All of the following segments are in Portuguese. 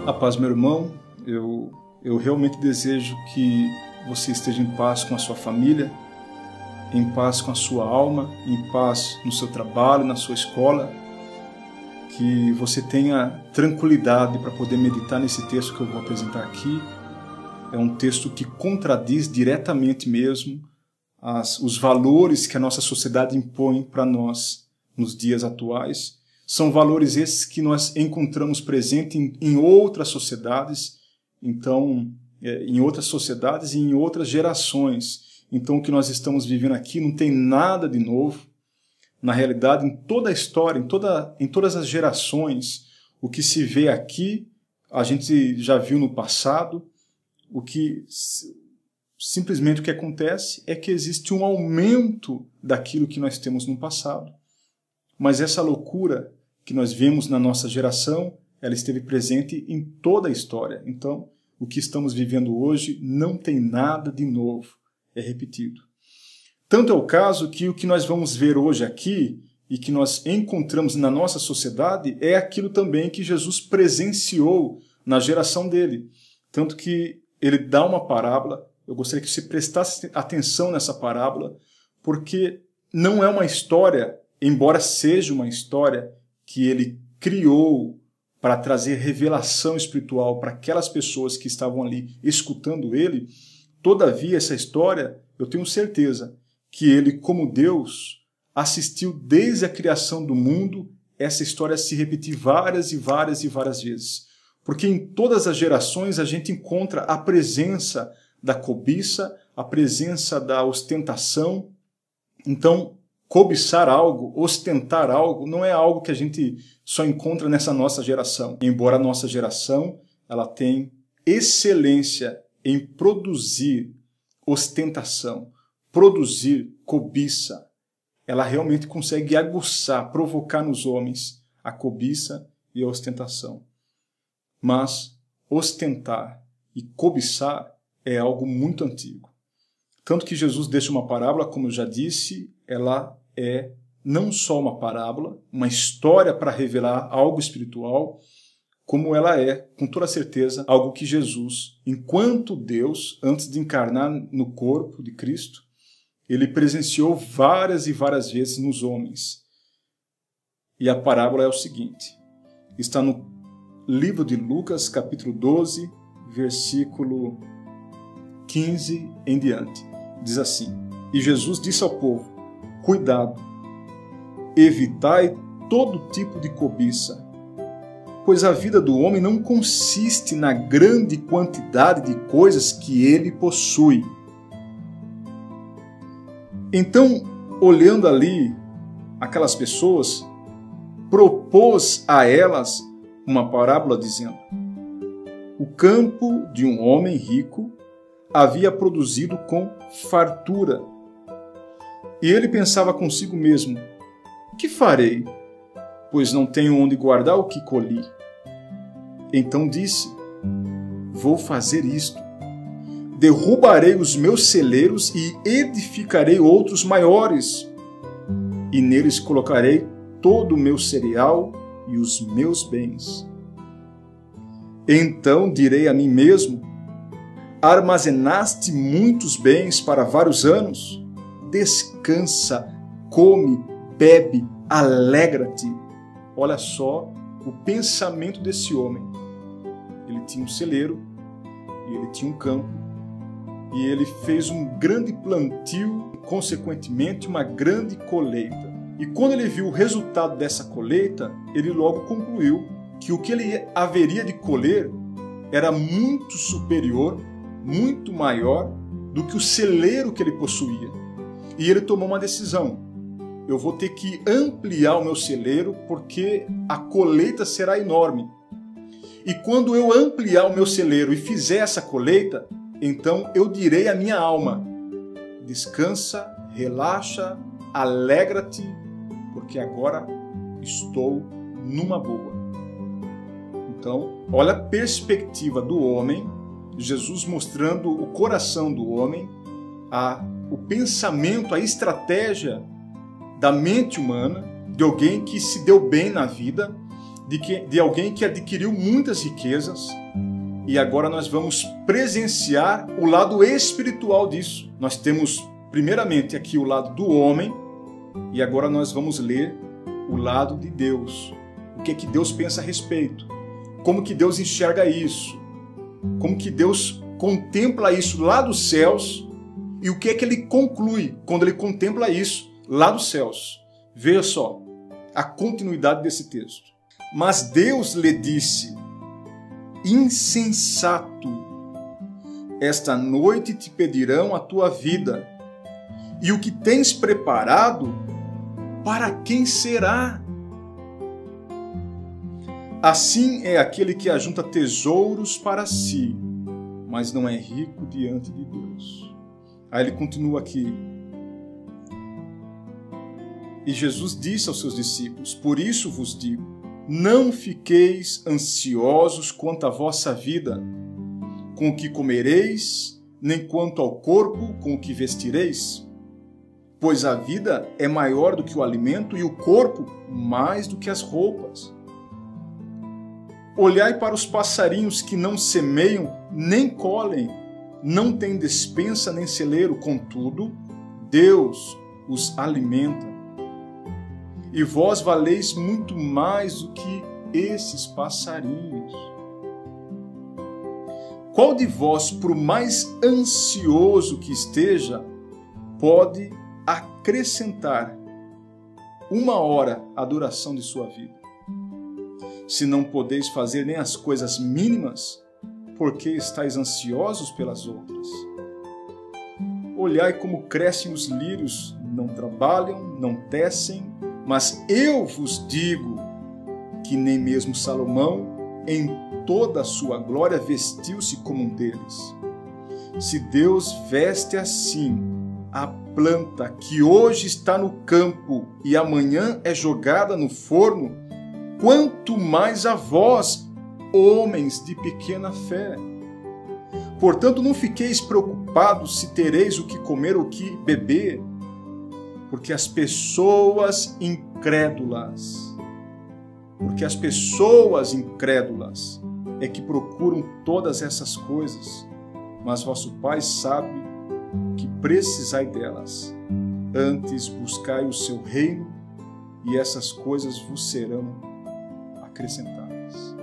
A paz, meu irmão. Eu realmente desejo que você esteja em paz com a sua família, em paz com a sua alma, em paz no seu trabalho, na sua escola, que você tenha tranquilidade para poder meditar nesse texto que eu vou apresentar aqui. É um texto que contradiz diretamente mesmo os valores que a nossa sociedade impõe para nós nos dias atuais. São valores esses que nós encontramos presentes em outras sociedades, então, em outras sociedades e em outras gerações. Então, o que nós estamos vivendo aqui não tem nada de novo. Na realidade, em toda a história, em todas as gerações, o que se vê aqui, a gente já viu no passado. Simplesmente o que acontece é que existe um aumento daquilo que nós temos no passado. Mas essa loucura que nós vemos na nossa geração, ela esteve presente em toda a história. Então, o que estamos vivendo hoje não tem nada de novo, é repetido. Tanto é o caso que o que nós vamos ver hoje aqui e que nós encontramos na nossa sociedade é aquilo também que Jesus presenciou na geração dele. Tanto que ele dá uma parábola. Eu gostaria que você prestasse atenção nessa parábola, porque não é uma história, embora seja uma história que ele criou para trazer revelação espiritual para aquelas pessoas que estavam ali escutando ele. Todavia, essa história, eu tenho certeza que ele, como Deus, assistiu desde a criação do mundo essa história se repetir várias e várias e várias vezes. Porque em todas as gerações a gente encontra a presença da cobiça, a presença da ostentação. Então, cobiçar algo, ostentar algo, não é algo que a gente só encontra nessa nossa geração. Embora a nossa geração ela tem excelência em produzir ostentação, produzir cobiça, ela realmente consegue aguçar, provocar nos homens a cobiça e a ostentação. Mas ostentar e cobiçar é algo muito antigo. Tanto que Jesus deixa uma parábola, como eu já disse, ela é não só uma parábola, uma história para revelar algo espiritual, como ela é, com toda certeza, algo que Jesus, enquanto Deus, antes de encarnar no corpo de Cristo, ele presenciou várias e várias vezes nos homens. E a parábola é o seguinte, está no livro de Lucas, capítulo 12, versículo 15 em diante. Diz assim: E Jesus disse ao povo: Cuidado, evitai todo tipo de cobiça, pois a vida do homem não consiste na grande quantidade de coisas que ele possui. Então, olhando ali aquelas pessoas, propôs a elas uma parábola dizendo: O campo de um homem rico havia produzido com fartura. E ele pensava consigo mesmo: Que farei, pois não tenho onde guardar o que colhi? Então disse: Vou fazer isto. Derrubarei os meus celeiros e edificarei outros maiores, e neles colocarei todo o meu cereal e os meus bens. Então direi a mim mesmo: Armazenaste muitos bens para vários anos? Descansa, come, bebe, alegra-te. Olha só o pensamento desse homem. Ele tinha um celeiro, e ele tinha um campo, e ele fez um grande plantio, e consequentemente uma grande colheita. E quando ele viu o resultado dessa colheita, ele logo concluiu que o que ele haveria de colher era muito superior, muito maior do que o celeiro que ele possuía. E ele tomou uma decisão: eu vou ter que ampliar o meu celeiro porque a colheita será enorme. E quando eu ampliar o meu celeiro e fizer essa colheita, então eu direi à minha alma: descansa, relaxa, alegra-te, porque agora estou numa boa. Então, olha a perspectiva do homem, Jesus mostrando o coração do homem, o pensamento, a estratégia da mente humana, de alguém que se deu bem na vida, de alguém que adquiriu muitas riquezas e agora nós vamos presenciar o lado espiritual disso. Nós temos, primeiramente, aqui o lado do homem e agora nós vamos ler o lado de Deus. O que é que Deus pensa a respeito? Como que Deus enxerga isso? Como que Deus contempla isso lá dos céus? E o que é que ele conclui quando ele contempla isso lá dos céus? Veja só a continuidade desse texto. Mas Deus lhe disse: insensato, esta noite te pedirão a tua vida, e o que tens preparado, para quem será? Assim é aquele que ajunta tesouros para si, mas não é rico diante de Deus. Aí ele continua aqui. E Jesus disse aos seus discípulos: por isso vos digo, não fiqueis ansiosos quanto à vossa vida, com o que comereis, nem quanto ao corpo, com o que vestireis. Pois a vida é maior do que o alimento e o corpo mais do que as roupas. Olhai para os passarinhos que não semeiam, nem colhem, não têm despensa nem celeiro, contudo, Deus os alimenta. E vós valeis muito mais do que esses passarinhos. Qual de vós, por mais ansioso que esteja, pode acrescentar 1 hora à duração de sua vida? Se não podeis fazer nem as coisas mínimas, por que estáis ansiosos pelas outras? Olhai como crescem os lírios, não trabalham, não tecem, mas eu vos digo que nem mesmo Salomão, em toda a sua glória, vestiu-se como um deles. Se Deus veste assim a planta que hoje está no campo e amanhã é jogada no forno, quanto mais a vós, homens de pequena fé. Portanto, não fiqueis preocupados se tereis o que comer ou o que beber, porque as pessoas incrédulas é que procuram todas essas coisas, mas vosso Pai sabe que precisai delas. Antes buscai o seu reino e essas coisas vos serão acrescentadas.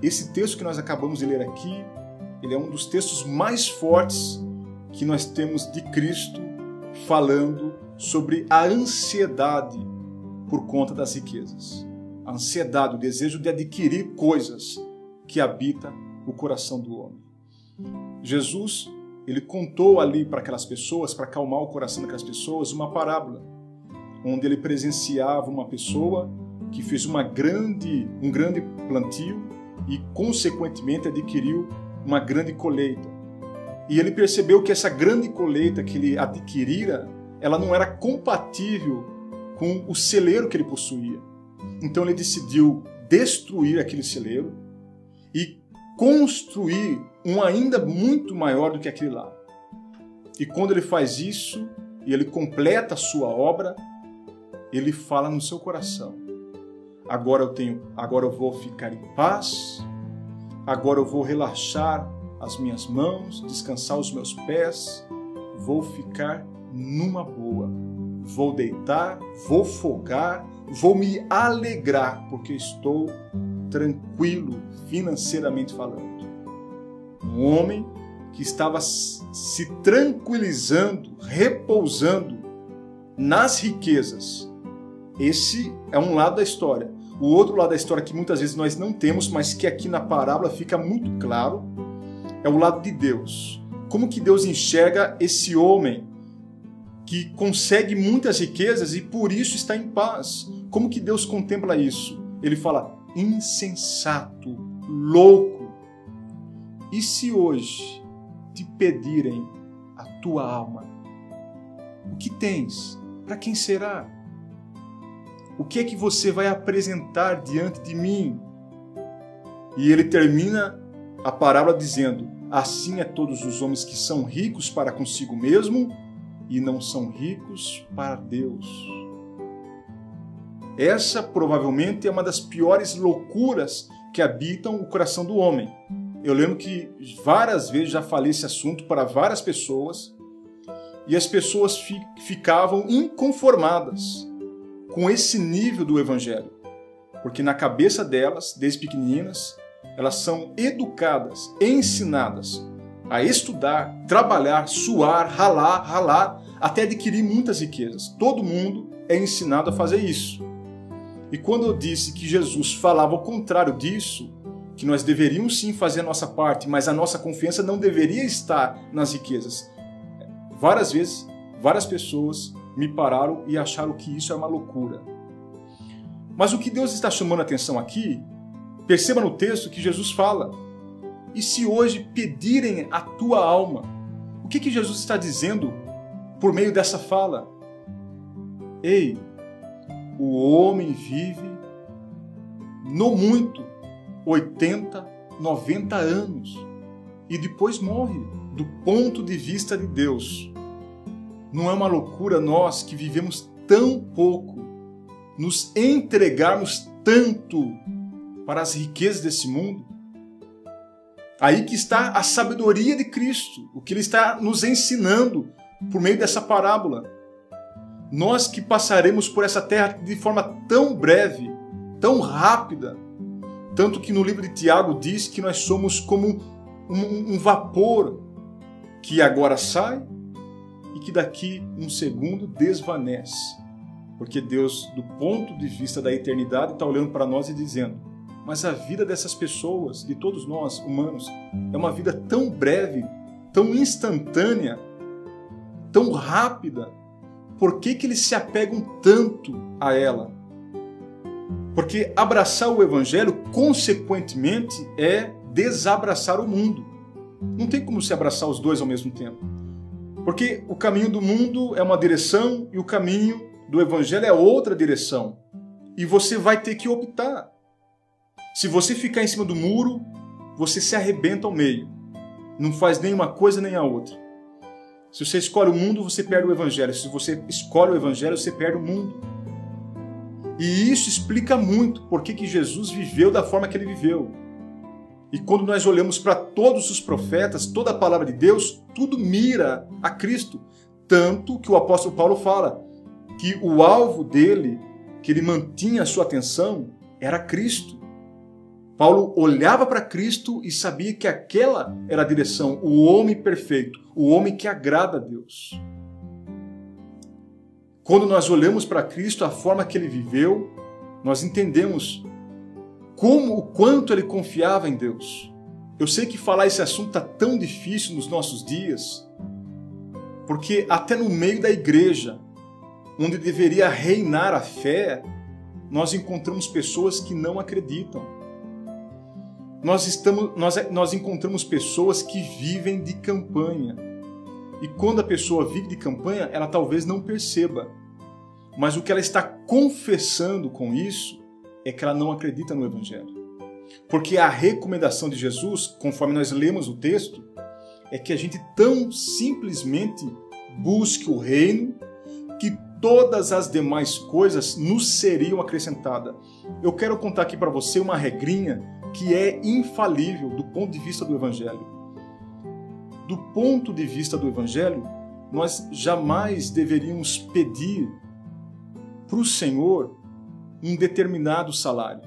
Esse texto que nós acabamos de ler aqui, ele é um dos textos mais fortes que nós temos de Cristo falando sobre a ansiedade por conta das riquezas. A ansiedade, o desejo de adquirir coisas que habita o coração do homem. Jesus, ele contou ali para aquelas pessoas, para acalmar o coração daquelas pessoas, uma parábola, onde ele presenciava uma pessoa que fez um grande plantio e, consequentemente, adquiriu uma grande colheita. E ele percebeu que essa grande colheita que ele adquirira, ela não era compatível com o celeiro que ele possuía. Então ele decidiu destruir aquele celeiro e construir um ainda muito maior do que aquele lá. E quando ele faz isso, e ele completa a sua obra, ele fala no seu coração: agora eu vou ficar em paz, agora eu vou relaxar as minhas mãos, descansar os meus pés, vou ficar numa boa. Vou deitar, vou folgar, vou me alegrar, porque estou tranquilo financeiramente falando. Um homem que estava se tranquilizando, repousando nas riquezas. Esse é um lado da história. O outro lado da história que muitas vezes nós não temos, mas que aqui na parábola fica muito claro, é o lado de Deus. Como que Deus enxerga esse homem que consegue muitas riquezas e por isso está em paz? Como que Deus contempla isso? Ele fala: insensato, louco. E se hoje te pedirem a tua alma, o que tens? Para quem será? O que é que você vai apresentar diante de mim? E ele termina a parábola dizendo: assim é todos os homens que são ricos para consigo mesmo e não são ricos para Deus. Essa provavelmente é uma das piores loucuras que habitam o coração do homem. Eu lembro que várias vezes já falei esse assunto para várias pessoas e as pessoas ficavam inconformadas com esse nível do Evangelho. Porque na cabeça delas, desde pequeninas, elas são educadas, ensinadas a estudar, trabalhar, suar, ralar, até adquirir muitas riquezas. Todo mundo é ensinado a fazer isso. E quando eu disse que Jesus falava o contrário disso, que nós deveríamos sim fazer a nossa parte, mas a nossa confiança não deveria estar nas riquezas. Várias vezes, várias pessoas me pararam e acharam que isso é uma loucura. Mas o que Deus está chamando a atenção aqui, perceba no texto que Jesus fala, e se hoje pedirem a tua alma, o que Jesus está dizendo por meio dessa fala? Ei, o homem vive, no muito, 80, 90 anos e depois morre. Do ponto de vista de Deus, não é uma loucura nós que vivemos tão pouco, nos entregarmos tanto para as riquezas desse mundo? Aí que está a sabedoria de Cristo, o que Ele está nos ensinando por meio dessa parábola. Nós que passaremos por essa terra de forma tão breve, tão rápida, tanto que no livro de Tiago diz que nós somos como um vapor que agora sai e que daqui um segundo desvanece. Porque Deus, do ponto de vista da eternidade, está olhando para nós e dizendo: mas a vida dessas pessoas, de todos nós, humanos, é uma vida tão breve, tão instantânea, tão rápida. Por que eles se apegam tanto a ela? Porque abraçar o Evangelho, consequentemente, é desabraçar o mundo. Não tem como se abraçar os dois ao mesmo tempo. Porque o caminho do mundo é uma direção e o caminho do Evangelho é outra direção. E você vai ter que optar. Se você ficar em cima do muro, você se arrebenta ao meio. Não faz nem uma coisa nem a outra. Se você escolhe o mundo, você perde o Evangelho. Se você escolhe o Evangelho, você perde o mundo. E isso explica muito por que Jesus viveu da forma que ele viveu. E quando nós olhamos para todos os profetas, toda a palavra de Deus, tudo mira a Cristo. Tanto que o apóstolo Paulo fala que o alvo dele, que ele mantinha a sua atenção, era Cristo. Paulo olhava para Cristo e sabia que aquela era a direção, o homem perfeito, o homem que agrada a Deus. Quando nós olhamos para Cristo, a forma que ele viveu, nós entendemos o quanto ele confiava em Deus. Eu sei que falar esse assunto está tão difícil nos nossos dias, porque até no meio da igreja, onde deveria reinar a fé, nós encontramos pessoas que não acreditam. Nós encontramos pessoas que vivem de campanha. E quando a pessoa vive de campanha, ela talvez não perceba. Mas o que ela está confessando com isso é que ela não acredita no Evangelho. Porque a recomendação de Jesus, conforme nós lemos o texto, é que a gente tão simplesmente busque o reino que todas as demais coisas nos seriam acrescentadas. Eu quero contar aqui para você uma regrinha que é infalível do ponto de vista do Evangelho. Do ponto de vista do Evangelho, nós jamais deveríamos pedir para o Senhor um determinado salário.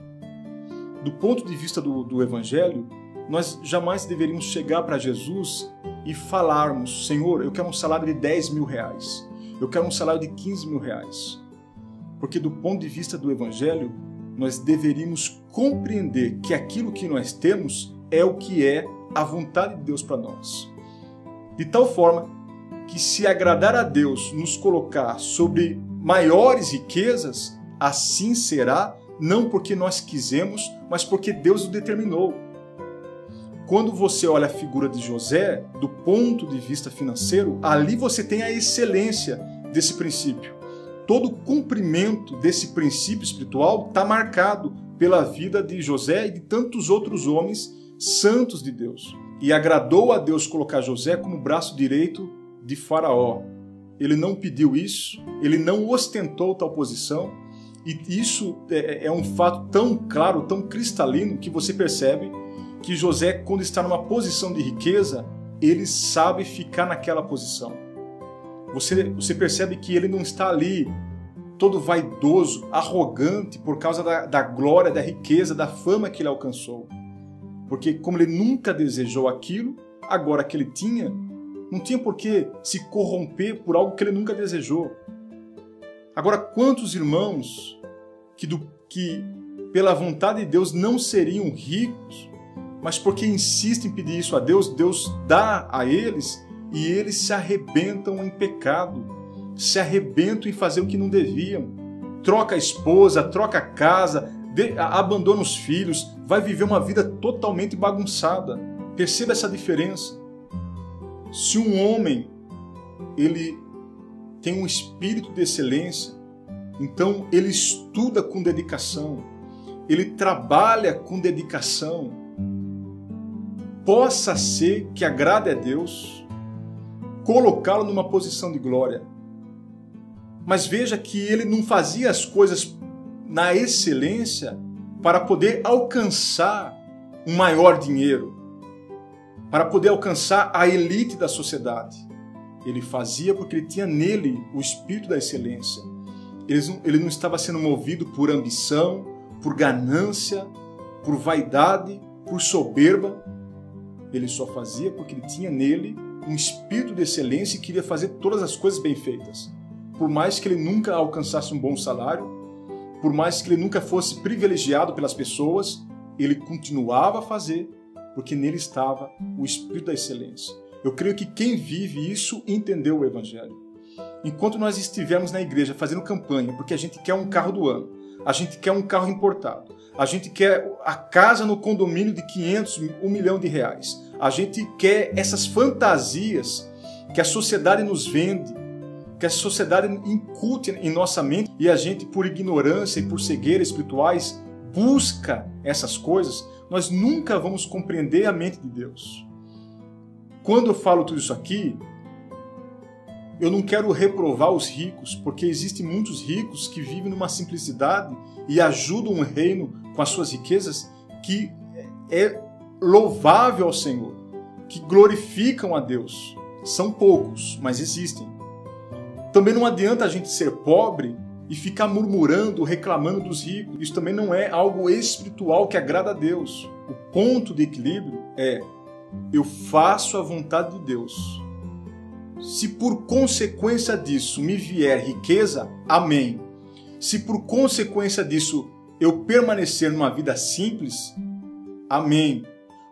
Do ponto de vista do Evangelho, nós jamais deveríamos chegar para Jesus e falarmos: Senhor, eu quero um salário de 10 mil reais, eu quero um salário de 15 mil reais. Porque do ponto de vista do Evangelho, nós deveríamos compreender que aquilo que nós temos é o que é a vontade de Deus para nós. De tal forma que, se agradar a Deus nos colocar sobre maiores riquezas, assim será, não porque nós quisemos, mas porque Deus o determinou. Quando você olha a figura de José, do ponto de vista financeiro, ali você tem a excelência desse princípio. Todo o cumprimento desse princípio espiritual está marcado pela vida de José e de tantos outros homens santos de Deus. E agradou a Deus colocar José como braço direito de Faraó. Ele não pediu isso, ele não ostentou tal posição, E isso é um fato tão claro, tão cristalino, que você percebe que José, quando está numa posição de riqueza, ele sabe ficar naquela posição. Você percebe que ele não está ali todo vaidoso, arrogante, por causa da glória, da riqueza, da fama que ele alcançou. Porque como ele nunca desejou aquilo, agora que ele tinha, não tinha por que se corromper por algo que ele nunca desejou. Agora, quantos irmãos que pela vontade de Deus não seriam ricos, mas porque insistem em pedir isso a Deus, Deus dá a eles e eles se arrebentam em pecado, se arrebentam em fazer o que não deviam. Troca a esposa, troca a casa, abandona os filhos, vai viver uma vida totalmente bagunçada. Perceba essa diferença. Se um homem ele tem um espírito de excelência, então ele estuda com dedicação, ele trabalha com dedicação, possa ser que agrade a Deus, colocá-lo numa posição de glória. Mas veja que ele não fazia as coisas na excelência para poder alcançar um maior dinheiro, para poder alcançar a elite da sociedade. Ele fazia porque ele tinha nele o espírito da excelência. Ele não estava sendo movido por ambição, por ganância, por vaidade, por soberba. Ele só fazia porque ele tinha nele um espírito de excelência e queria fazer todas as coisas bem feitas. Por mais que ele nunca alcançasse um bom salário, por mais que ele nunca fosse privilegiado pelas pessoas, ele continuava a fazer porque nele estava o espírito da excelência. Eu creio que quem vive isso entendeu o Evangelho. Enquanto nós estivermos na igreja fazendo campanha, porque a gente quer um carro do ano, a gente quer um carro importado, a gente quer a casa no condomínio de 500, 1 milhão de reais, a gente quer essas fantasias que a sociedade nos vende, que a sociedade incute em nossa mente, e a gente, por ignorância e por cegueira espirituais, busca essas coisas, nós nunca vamos compreender a mente de Deus. Quando eu falo tudo isso aqui, eu não quero reprovar os ricos, porque existem muitos ricos que vivem numa simplicidade e ajudam o reino com as suas riquezas, que é louvável ao Senhor, que glorificam a Deus. São poucos, mas existem. Também não adianta a gente ser pobre e ficar murmurando, reclamando dos ricos. Isso também não é algo espiritual que agrada a Deus. O ponto de equilíbrio é: eu faço a vontade de Deus. Se por consequência disso me vier riqueza, amém. Se por consequência disso eu permanecer numa vida simples, amém.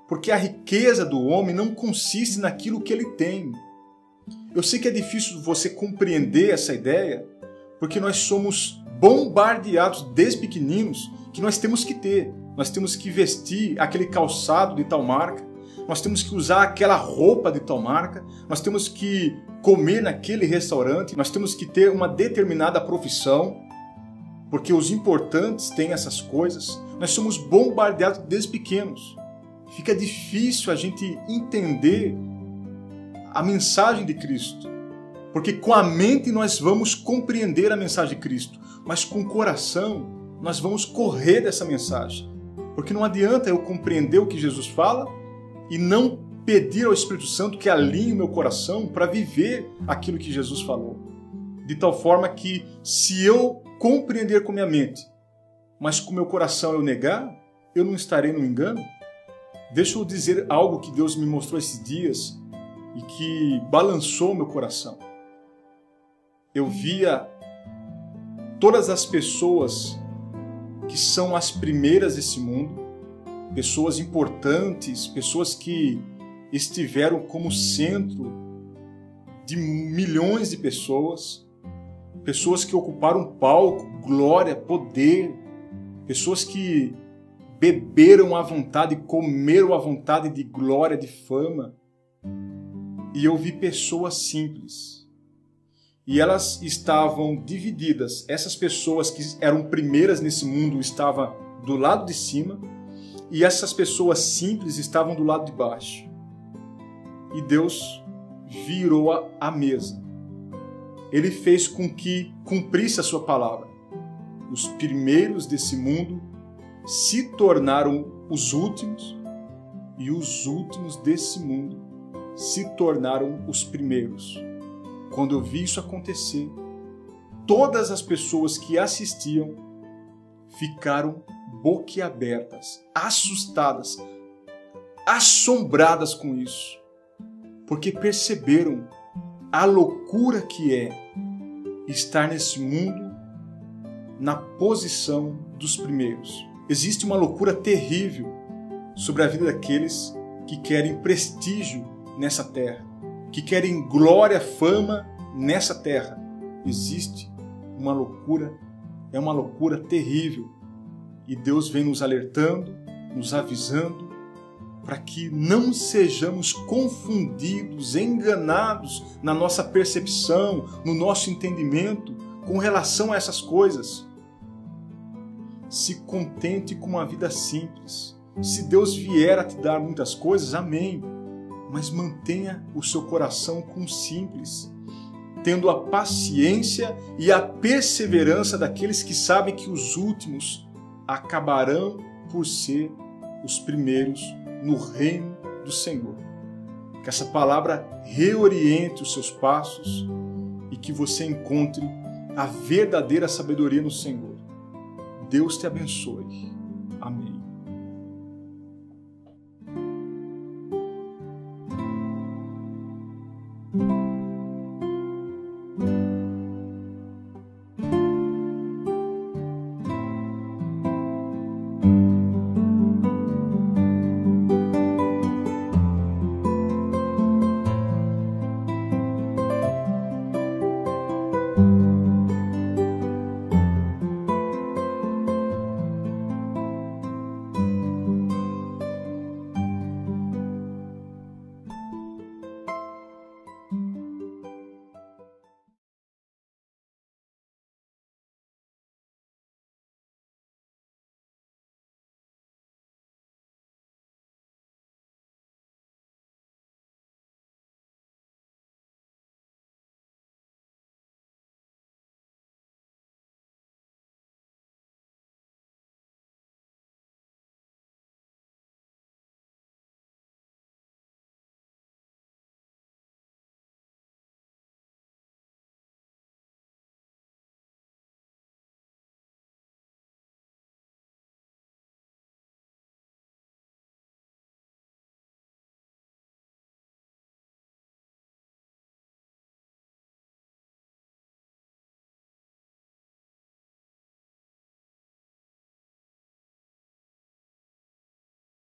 Porque a riqueza do homem não consiste naquilo que ele tem. Eu sei que é difícil você compreender essa ideia, porque nós somos bombardeados desde pequeninos que nós temos que ter. Nós temos que vestir aquele calçado de tal marca, nós temos que usar aquela roupa de tal marca, nós temos que comer naquele restaurante, nós temos que ter uma determinada profissão, porque os importantes têm essas coisas. Nós somos bombardeados desde pequenos. Fica difícil a gente entender a mensagem de Cristo, porque com a mente nós vamos compreender a mensagem de Cristo, mas com o coração nós vamos correr dessa mensagem, porque não adianta eu compreender o que Jesus fala e não pedir ao Espírito Santo que alinhe o meu coração para viver aquilo que Jesus falou. De tal forma que, se eu compreender com minha mente, mas com meu coração eu negar, eu não estarei no engano. Deixa eu dizer algo que Deus me mostrou esses dias e que balançou meu coração. Eu via todas as pessoas que são as primeiras desse mundo, pessoas importantes, pessoas que estiveram como centro de milhões de pessoas, pessoas que ocuparam palco, glória, poder, pessoas que beberam à vontade, comeram à vontade de glória, de fama. E eu vi pessoas simples. E elas estavam divididas. Essas pessoas que eram primeiras nesse mundo estavam do lado de cima, e essas pessoas simples estavam do lado de baixo. E Deus virou a mesa. Ele fez com que cumprisse a sua palavra. os primeiros desse mundo se tornaram os últimos, e os últimos desse mundo se tornaram os primeiros. Quando eu vi isso acontecer, todas as pessoas que assistiam ficaram boquiabertas, assustadas, assombradas com isso, porque perceberam a loucura que é estar nesse mundo na posição dos primeiros. Existe uma loucura terrível sobre a vida daqueles que querem prestígio nessa terra, que querem glória, fama nessa terra. Existe uma loucura, é uma loucura terrível. E Deus vem nos alertando, nos avisando, para que não sejamos confundidos, enganados na nossa percepção, no nosso entendimento com relação a essas coisas. Se contente com uma vida simples. Se Deus vier a te dar muitas coisas, amém. Mas mantenha o seu coração com o simples, tendo a paciência e a perseverança daqueles que sabem que os últimos acabarão por ser os primeiros no reino do Senhor. Que essa palavra reoriente os seus passos e que você encontre a verdadeira sabedoria no Senhor. Deus te abençoe.